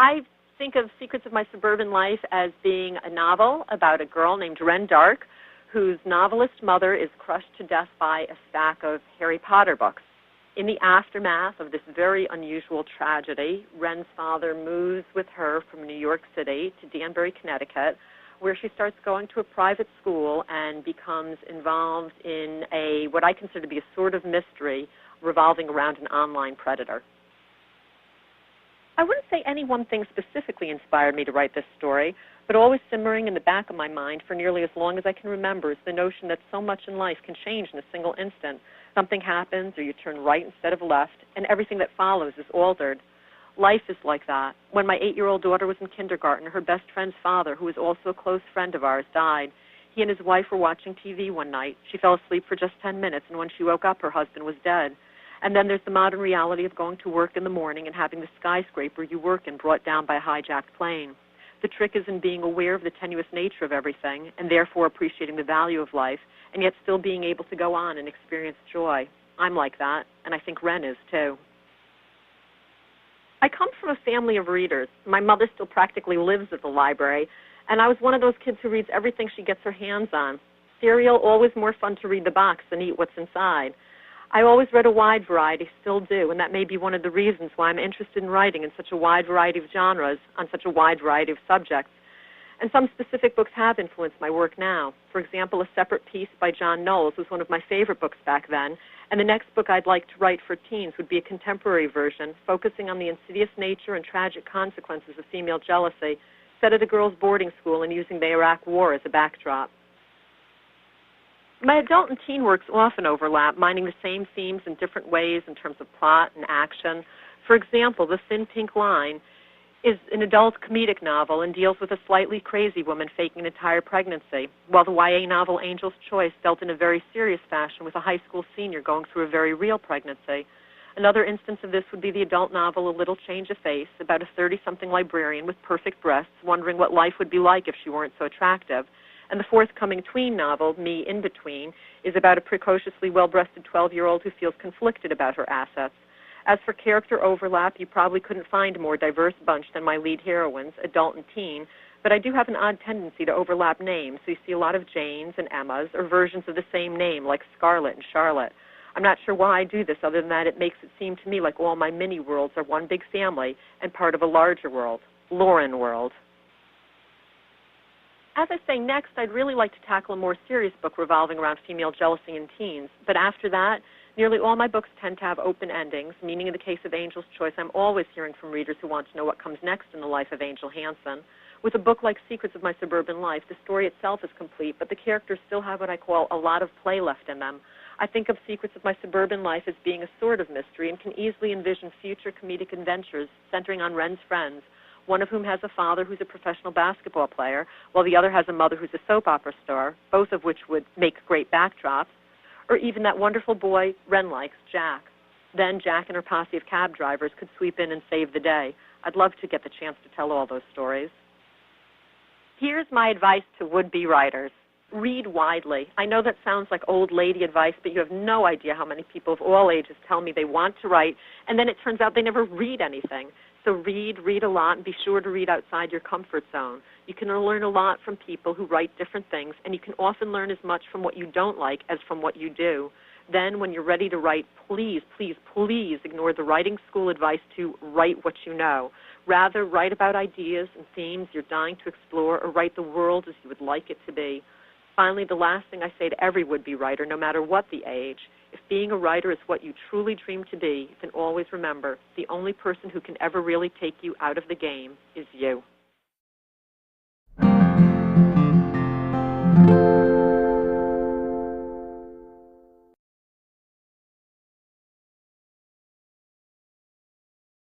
I think of Secrets of My Suburban Life as being a novel about a girl named Ren Dark, whose novelist mother is crushed to death by a stack of Harry Potter books. In the aftermath of this very unusual tragedy, Ren's father moves with her from New York City to Danbury, Connecticut, where she starts going to a private school and becomes involved in what I consider to be a sort of mystery revolving around an online predator. I wouldn't say any one thing specifically inspired me to write this story, but always simmering in the back of my mind for nearly as long as I can remember is the notion that so much in life can change in a single instant. Something happens, or you turn right instead of left, and everything that follows is altered. Life is like that. When my 8-year-old daughter was in kindergarten, her best friend's father, who was also a close friend of ours, died. He and his wife were watching TV one night. She fell asleep for just 10 minutes, and when she woke up, her husband was dead. And then there's the modern reality of going to work in the morning and having the skyscraper you work in brought down by a hijacked plane. The trick is in being aware of the tenuous nature of everything and therefore appreciating the value of life, and yet still being able to go on and experience joy. I'm like that, and I think Ren is too. I come from a family of readers. My mother still practically lives at the library, and I was one of those kids who reads everything she gets her hands on. Cereal, always more fun to read the box than eat what's inside. I always read a wide variety, still do, and that may be one of the reasons why I'm interested in writing in such a wide variety of genres on such a wide variety of subjects. And some specific books have influenced my work now. For example, A Separate Piece by John Knowles was one of my favorite books back then, and the next book I'd like to write for teens would be a contemporary version, focusing on the insidious nature and tragic consequences of female jealousy, set at a girls' boarding school and using the Iraq War as a backdrop. My adult and teen works often overlap, minding the same themes in different ways in terms of plot and action. For example, The Thin Pink Line is an adult comedic novel and deals with a slightly crazy woman faking an entire pregnancy, while the YA novel Angel's Choice dealt in a very serious fashion with a high school senior going through a very real pregnancy. Another instance of this would be the adult novel A Little Change of Face, about a 30-something librarian with perfect breasts wondering what life would be like if she weren't so attractive. And the forthcoming tween novel, Me in Between, is about a precociously well-breasted 12-year-old who feels conflicted about her assets. As for character overlap, you probably couldn't find a more diverse bunch than my lead heroines, adult and teen, but I do have an odd tendency to overlap names, so you see a lot of Janes and Emmas, or versions of the same name, like Scarlett and Charlotte. I'm not sure why I do this, other than that it makes it seem to me like all my mini-worlds are one big family and part of a larger world, Lauren world. As I say, next, I'd really like to tackle a more serious book revolving around female jealousy in teens, but after that, nearly all my books tend to have open endings, meaning in the case of Angel's Choice, I'm always hearing from readers who want to know what comes next in the life of Angel Hansen. With a book like Secrets of My Suburban Life, the story itself is complete, but the characters still have what I call a lot of play left in them. I think of Secrets of My Suburban Life as being a sort of mystery and can easily envision future comedic adventures centering on Ren's friends, one of whom has a father who's a professional basketball player, while the other has a mother who's a soap opera star, both of which would make great backdrops, or even that wonderful boy Ren likes, Jack. Then Jack and her posse of cab drivers could sweep in and save the day. I'd love to get the chance to tell all those stories. Here's my advice to would-be writers. Read widely. I know that sounds like old lady advice, but you have no idea how many people of all ages tell me they want to write, and then it turns out they never read anything. So read a lot, and be sure to read outside your comfort zone. You can learn a lot from people who write different things, and you can often learn as much from what you don't like as from what you do. Then when you're ready to write, please, please, please ignore the writing school advice to write what you know. Rather, write about ideas and themes you're dying to explore, or write the world as you would like it to be. Finally, the last thing I say to every would-be writer, no matter what the age, if being a writer is what you truly dream to be, then always remember, the only person who can ever really take you out of the game is you.